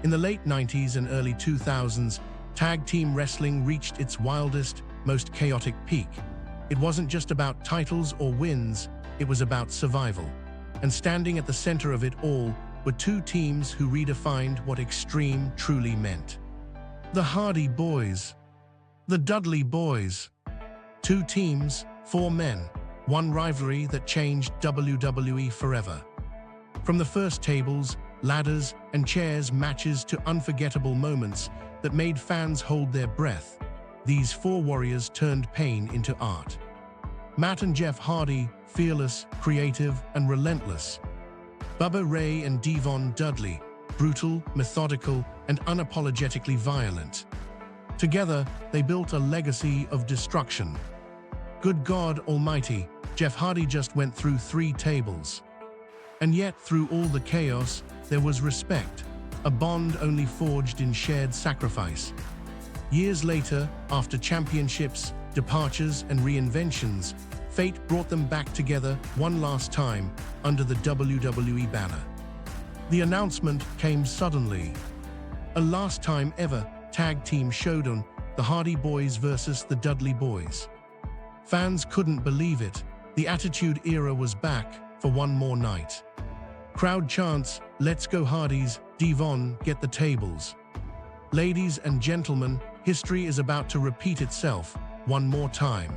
In the late 90s and early 2000s, tag team wrestling reached its wildest, most chaotic peak. It wasn't just about titles or wins, it was about survival. And standing at the center of it all were two teams who redefined what extreme truly meant. The Hardy Boyz, the Dudley Boyz. Two teams, four men, one rivalry that changed WWE forever. From the first tables, ladders, and chairs matches to unforgettable moments that made fans hold their breath, these four warriors turned pain into art. Matt and Jeff Hardy, fearless, creative, and relentless. Bubba Ray and Devon Dudley, brutal, methodical, and unapologetically violent. Together, they built a legacy of destruction. Good God Almighty, Jeff Hardy just went through 3 tables. And yet, through all the chaos, there was respect, a bond only forged in shared sacrifice. Years later, after championships, departures, and reinventions, fate brought them back together one last time under the WWE banner. The announcement came suddenly. A last time ever tag team showdown, the Hardy Boyz versus the Dudley Boyz. Fans couldn't believe it. The Attitude Era was back for one more night. Crowd chants, "Let's go Hardys, Devon, get the tables." Ladies and gentlemen, history is about to repeat itself one more time.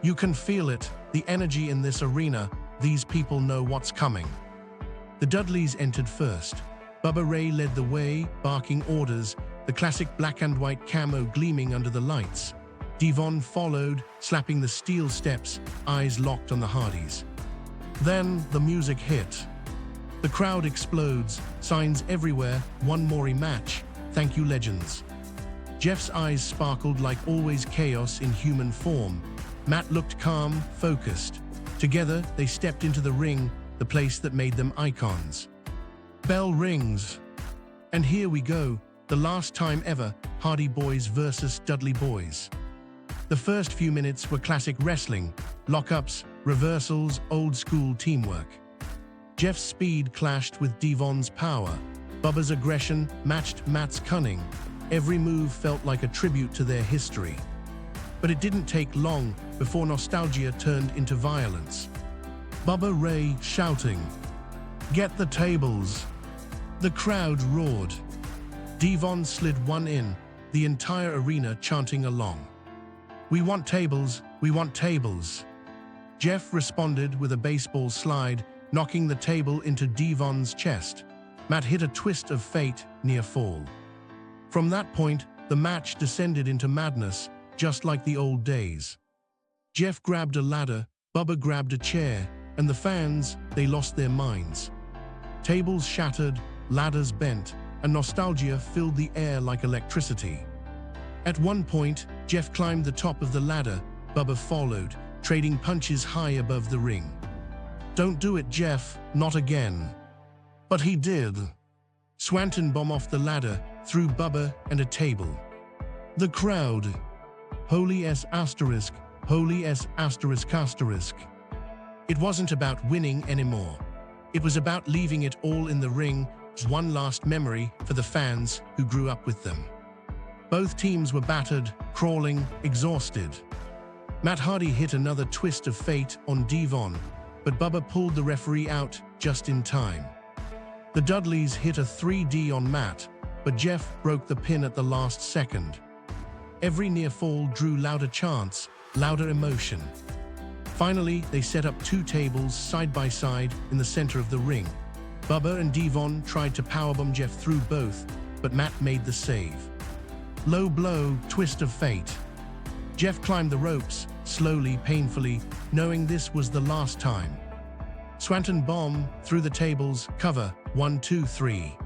You can feel it, the energy in this arena. These people know what's coming. The Dudleys entered first. Bubba Ray led the way, barking orders, the classic black and white camo gleaming under the lights. Devon followed, slapping the steel steps, eyes locked on the Hardys. Then the music hit. The crowd explodes, signs everywhere, "One more rematch, thank you legends." Jeff's eyes sparkled like always, chaos in human form. Matt looked calm, focused. Together, they stepped into the ring, the place that made them icons. Bell rings. And here we go, the last time ever, Hardy Boyz versus Dudley Boyz. The first few minutes were classic wrestling, lockups, reversals, old-school teamwork. Jeff's speed clashed with Devon's power. Bubba's aggression matched Matt's cunning. Every move felt like a tribute to their history. But it didn't take long before nostalgia turned into violence. Bubba Ray shouting, "Get the tables!" The crowd roared. Devon slid one in, the entire arena chanting along. "We want tables, we want tables." Jeff responded with a baseball slide, knocking the table into Devon's chest. Matt hit a twist of fate, near fall. From that point, the match descended into madness, just like the old days. Jeff grabbed a ladder, Bubba grabbed a chair, and the fans, they lost their minds. Tables shattered, ladders bent, and nostalgia filled the air like electricity. At one point, Jeff climbed the top of the ladder, Bubba followed, trading punches high above the ring. "Don't do it, Jeff, not again." But he did. Swanton bomb off the ladder, through Bubba and a table. The crowd. Holy S asterisk, holy S asterisk asterisk. It wasn't about winning anymore. It was about leaving it all in the ring, one last memory for the fans who grew up with them. Both teams were battered, crawling, exhausted. Matt Hardy hit another twist of fate on Devon, but Bubba pulled the referee out just in time. The Dudleys hit a 3D on Matt, but Jeff broke the pin at the last second. Every near fall drew louder chants, louder emotion. Finally, they set up 2 tables side by side in the center of the ring. Bubba and Devon tried to powerbomb Jeff through both, but Matt made the save. Low blow, twist of fate. Jeff climbed the ropes, slowly, painfully, knowing this was the last time. Swanton bomb, through the tables, cover, 1, 2, 3.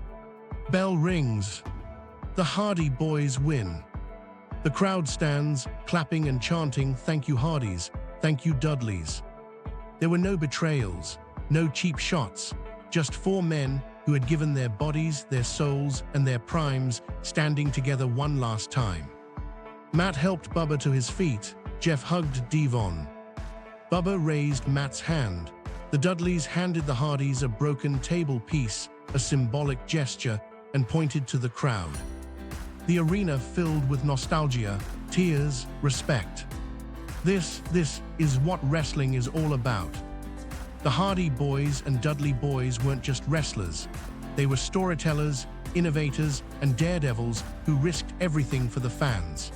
Bell rings. The Hardy Boyz win. The crowd stands, clapping and chanting, "Thank you Hardys, thank you Dudleys." There were no betrayals, no cheap shots, just 4 men who had given their bodies, their souls, and their primes, standing together one last time. Matt helped Bubba to his feet. Jeff hugged Devon. Bubba raised Matt's hand. The Dudleys handed the Hardys a broken table piece, a symbolic gesture, and pointed to the crowd. The arena filled with nostalgia, tears, respect. This is what wrestling is all about. The Hardy Boyz and Dudley Boyz weren't just wrestlers. They were storytellers, innovators, and daredevils who risked everything for the fans.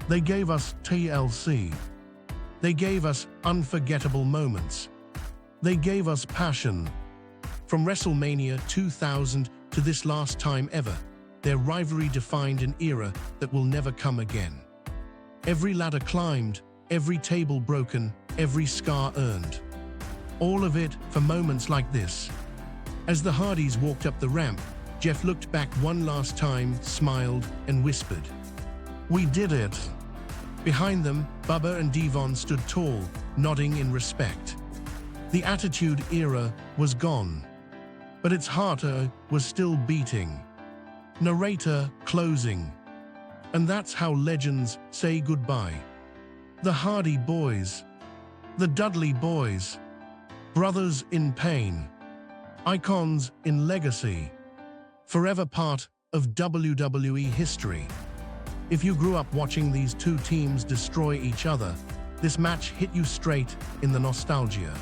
They gave us TLC. They gave us unforgettable moments. They gave us passion. From WrestleMania 2000 to this last time ever, their rivalry defined an era that will never come again. Every ladder climbed, every table broken, every scar earned. All of it for moments like this. As the Hardys walked up the ramp, Jeff looked back one last time, smiled, and whispered, "We did it." Behind them, Bubba and Devon stood tall, nodding in respect. The Attitude Era was gone, but its heart was still beating. Narrator closing. And that's how legends say goodbye. The Hardy Boyz. The Dudley Boyz. Brothers in pain. Icons in legacy. Forever part of WWE history. If you grew up watching these two teams destroy each other, this match hit you straight in the nostalgia.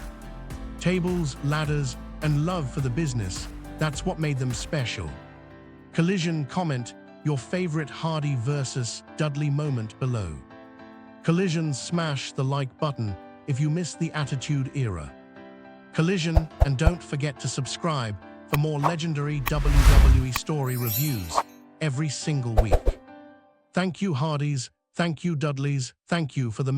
Tables, ladders, and love for the business, that's what made them special. Collision comment your favorite Hardy versus Dudley moment below. Collision smash the like button if you missed the Attitude Era. Collision, and don't forget to subscribe for more legendary WWE story reviews every single week. Thank you Hardys, thank you Dudleys, thank you for the